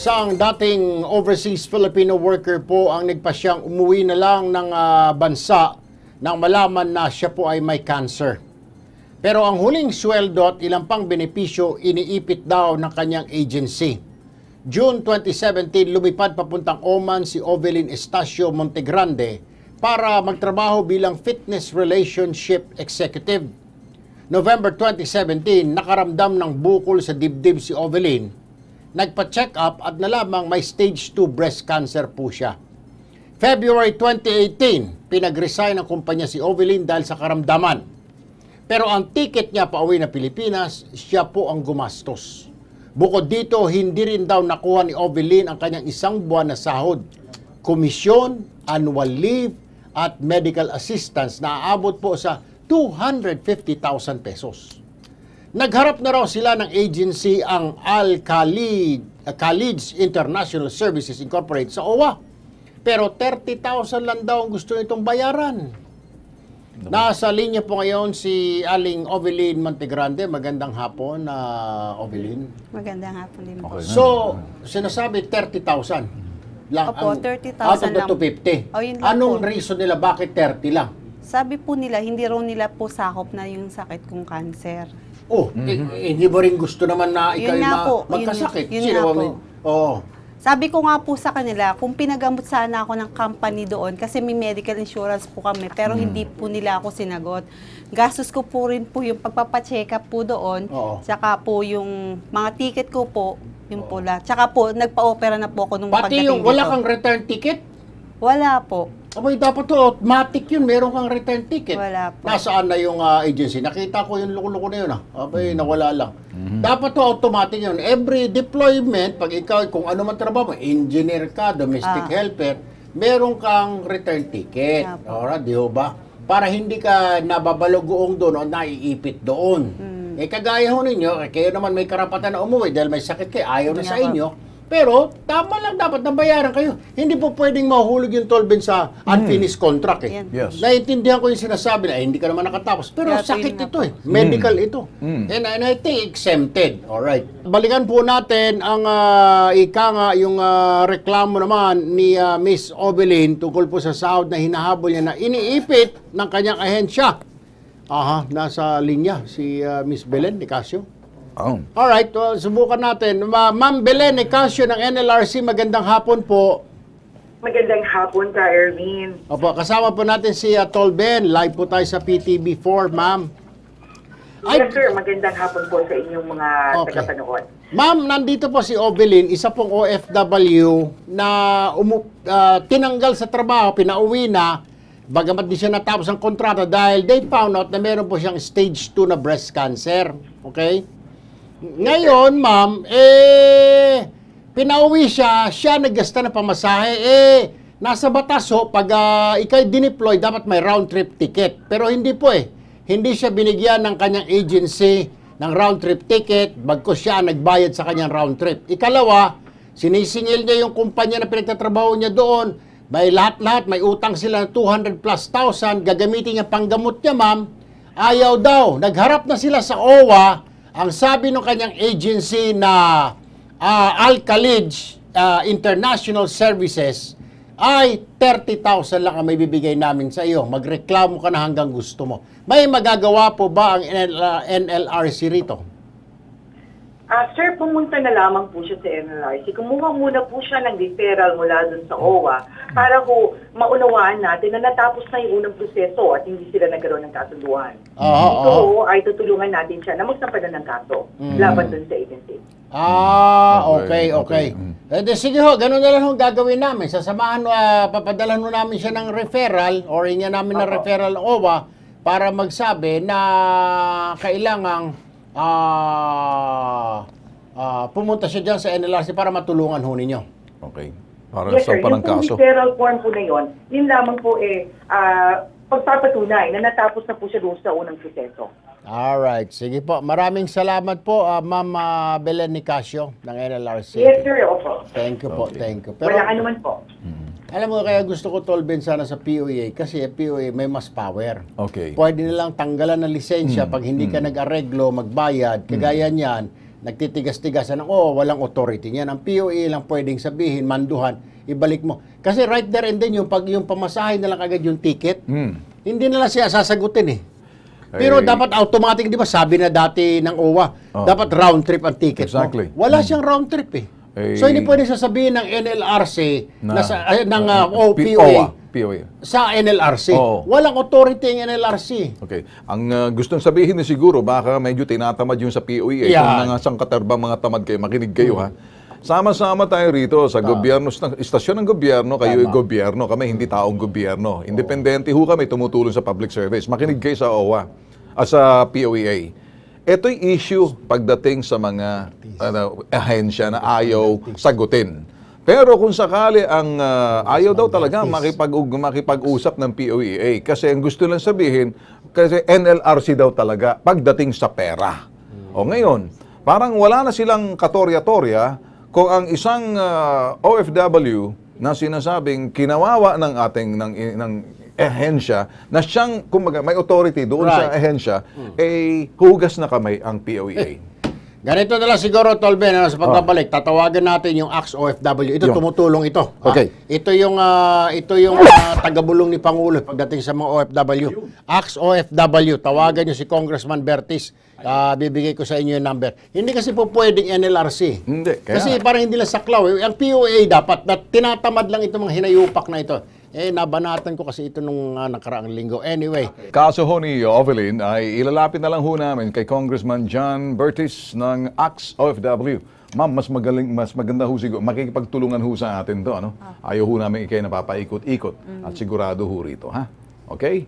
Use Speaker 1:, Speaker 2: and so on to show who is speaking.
Speaker 1: Isang dating overseas Filipino worker po ang nagpasyang umuwi na lang ng bansa nang malaman na siya po ay may cancer. Pero ang huling sweldo at ilang pang benepisyo iniipit daw ng kanyang agency. June 2017, lumipad papuntang Oman si Ovelyn Estacio Montegrande para magtrabaho bilang fitness relationship executive. November 2017, nakaramdam ng bukol sa dibdib si Ovelyn. Nagpa-check up at nalamang may stage 2 breast cancer po siya. February 2018, pinag-resign ang kumpanya si Ovelyn dahil sa karamdaman. Pero ang ticket niya pauwi na Pilipinas, siya po ang gumastos. Bukod dito, hindi rin daw nakuha ni Ovelyn ang kanyang isang buwan na sahod, komisyon, annual leave, at medical assistance na aabot po sa 250,000 pesos. Nagharap na raw sila ng agency ang Al-Khalid International Services Incorporated sa OWA. Pero 30,000 lang daw ang gusto nitong bayaran. Nasa linya po ngayon si Aling Ovelyn Montegrande. Magandang hapon, Ovelyn.
Speaker 2: Magandang hapon din po.
Speaker 3: Okay.
Speaker 1: So, sinasabi 30,000 lang.
Speaker 2: Opo, 30,000
Speaker 1: out of the 250.
Speaker 2: Oh, yun lang
Speaker 1: Anong
Speaker 2: po.
Speaker 1: reason nila bakit 30 lang?
Speaker 2: Sabi po nila, hindi raw nila po sakop na yung sakit kong cancer.
Speaker 1: Oh, hindi mo rin gusto naman na ikaw
Speaker 2: Yun nga po,
Speaker 1: magkasakit.
Speaker 2: yun
Speaker 1: Sino
Speaker 2: nga
Speaker 1: ba
Speaker 2: po.
Speaker 1: Oo.
Speaker 2: Sabi ko nga po sa kanila, kung pinagamot sana ako ng company doon, kasi may medical insurance po kami, pero hindi po nila ako sinagot. Gastos ko po rin po yung pagpapacheck up po doon,
Speaker 1: Oo.
Speaker 2: tsaka po yung mga ticket ko po, yung pula. Tsaka po, nagpa-opera na po ako nung
Speaker 1: Pati
Speaker 2: pagdating
Speaker 1: yung wala
Speaker 2: dito.
Speaker 1: kang return ticket?
Speaker 2: Wala po.
Speaker 1: Abay, dapat to automatic yun. Meron kang return ticket.
Speaker 2: Wala po.
Speaker 1: Nasaan na yung agency? Nakita ko yung loko-loko na yun. Abay, nawala lang. Dapat to automatic yun. Every deployment, pag ikaw, kung ano man trabaho mo, engineer ka, domestic helper, meron kang return ticket. Alright, di ba? Para hindi ka nababalogoong doon o naiipit doon. Eh, kagaya ho ninyo, kayo naman may karapatan na umuwi dahil may sakit kayo, ayaw na sa inyo. Pero, tama lang dapat na bayaran kayo. Hindi po pwedeng mahulog yung tolben sa unfinished contract eh.
Speaker 3: Yes.
Speaker 1: Naiintindihan ko yung sinasabi na hindi ka naman nakatapos. Pero
Speaker 2: Kaya
Speaker 1: sakit
Speaker 2: nga
Speaker 1: ito eh. Medical ito. And I think exempted. Alright. Balikan po natin ang yung reklamo naman ni Miss Ovelyn tungkol po sa sahod na hinahabol niya na iniipit ng kanyang ahensya. Nasa linya si Miss Belen Nicasio.
Speaker 3: Oh.
Speaker 1: Alright, well, subukan natin. Ma'am Belen Nicasio ng NLRC, magandang hapon po.
Speaker 4: Magandang hapon ka, Erwin.
Speaker 1: Opo, kasama po natin si Tolben. Live po tayo sa PTV4, ma'am.
Speaker 4: Yes, sir. Magandang hapon po sa inyong mga tagapanood.
Speaker 1: Ma'am, nandito po si Ovelyn, isa pong OFW na tinanggal sa trabaho, pinauwi na, bagamat di siya natapos ang kontrata dahil they found out na meron po siyang stage 2 na breast cancer. Okay? Ngayon, ma'am, pinauwi siya naggasta ng pamasahe, nasa batas pag ikay dineploy, dapat may round trip ticket. Pero hindi po Hindi siya binigyan ng kanyang agency ng round trip ticket, bagkus siya nagbayad sa kanyang round trip. Ikalawa, sinisingil niya yung kumpanya na pinagtatrabaho niya doon, may lahat-lahat, may utang sila ng 200,000+, gagamitin niya panggamot niya, ma'am. Ayaw daw, nagharap na sila sa OWA. Ang sabi ng kanyang agency na Al-Khalid International Services ay 30,000 lang ang may bibigay namin sa iyo. Magreklamo ka na hanggang gusto mo. May magagawa po ba ang NLRC rito?
Speaker 4: Sir, pumunta na lamang po siya sa NLRC. Kumuha muna po siya ng referral mula dun sa OWA para po maunawaan natin na natapos na yung unang proseso at hindi sila nagkaroon ng kasunduan. Ito ay tutulungan natin siya na magsampadan ng kaso laban dun sa agency.
Speaker 1: Okay. Sige ho, ganun na lang ho gagawin namin. Sasamahan, papadala namin siya ng referral or inya namin ng referral OWA para magsabi na kailangang pumunta siya dyan sa NLRC para matulungan ho ninyo.
Speaker 3: Okay. Para
Speaker 4: Yes,
Speaker 3: sa
Speaker 4: sir.
Speaker 3: parang
Speaker 4: Yung
Speaker 3: kaso.
Speaker 4: referral form po na yun lamang po pagpapatunay na natapos na po siya doon sa unang proseso.
Speaker 1: Alright, sige po. Maraming salamat po, Ma'am Belen Nicasio ng NLRC.
Speaker 4: Yes, sir. Opo.
Speaker 1: Thank you po, thank you. Pero,
Speaker 4: Wala ka naman po.
Speaker 1: alam mo, kaya gusto ko Tolben sana sa POA kasi POA may mas power.
Speaker 3: Okay.
Speaker 1: Pwede nilang tanggalan ng lisensya pag hindi ka nag-areglo, magbayad, kagaya niyan, nagtitigas-tigasan ng, walang authority niyan. Ang POA lang pwedeng sabihin, manduhan, ibalik mo. Kasi right there and then, yung pamasahe na lang agad yung ticket, hindi na lang siya sasagutin eh. Pero dapat automatic, di ba, sabi na dati ng OWA, dapat round trip ang ticket
Speaker 3: Exactly.
Speaker 1: mo. Wala siyang round trip eh. So hindi pwede sasabihin ng NLRC, ng POA sa NLRC. Walang authority ang NLRC.
Speaker 3: Okay. Ang gustong sabihin ni siguro, baka medyo tinatamad yung sa POA. Kung nangasangkaterbang mga tamad kayo, makinig kayo ha. Sama-sama tayo rito sa gobyerno, istasyon ng gobyerno, kayo ay gobyerno, kami hindi taong gobyerno. Independente ho kami, tumutulong sa public service. Makinig kayo sa OWA, sa POEA. Ito'y issue pagdating sa mga ahensya na ayaw sagutin. Pero kung sakali ang ayaw daw talaga makipag-usap ng POEA, kasi ang gusto lang sabihin, kasi NLRC daw talaga pagdating sa pera. O ngayon, parang wala na silang katorya-torya kung ang isang OFW na sinasabing kinawawa ng ating ng ahensya na siyang kumbaga may authority doon sa ahensya, hugas na kamay ang POEA.
Speaker 1: Ganito na lang siguro, Tolben, sa pagbabalik, tatawagan natin yung AX OFW. Ito, tumutulong ito.
Speaker 3: Okay.
Speaker 1: Ito yung tagabulong ni Pangulo pagdating sa mga OFW. AX OFW, tawagan nyo si Congressman Bertis. Bibigay ko sa inyo yung number. Hindi kasi po pwedeng NLRC.
Speaker 3: Hindi.
Speaker 1: Kasi parang hindi lang saklaw. Ang POA dapat, na tinatamad lang ito mga hinayupak na ito. Nabanatan ko kasi ito nung nakaraang linggo. Anyway.
Speaker 3: Kaso ho ni Ovelyn ay ilalapit na lang ho namin kay Congressman John Bertis ng AX OFW. Ma'am, mas maganda ho siguro, makikipagtulungan ho sa atin to, ano? Ayaw ho namin ikay napapaikot-ikot at sigurado ho rito, ha? Okay?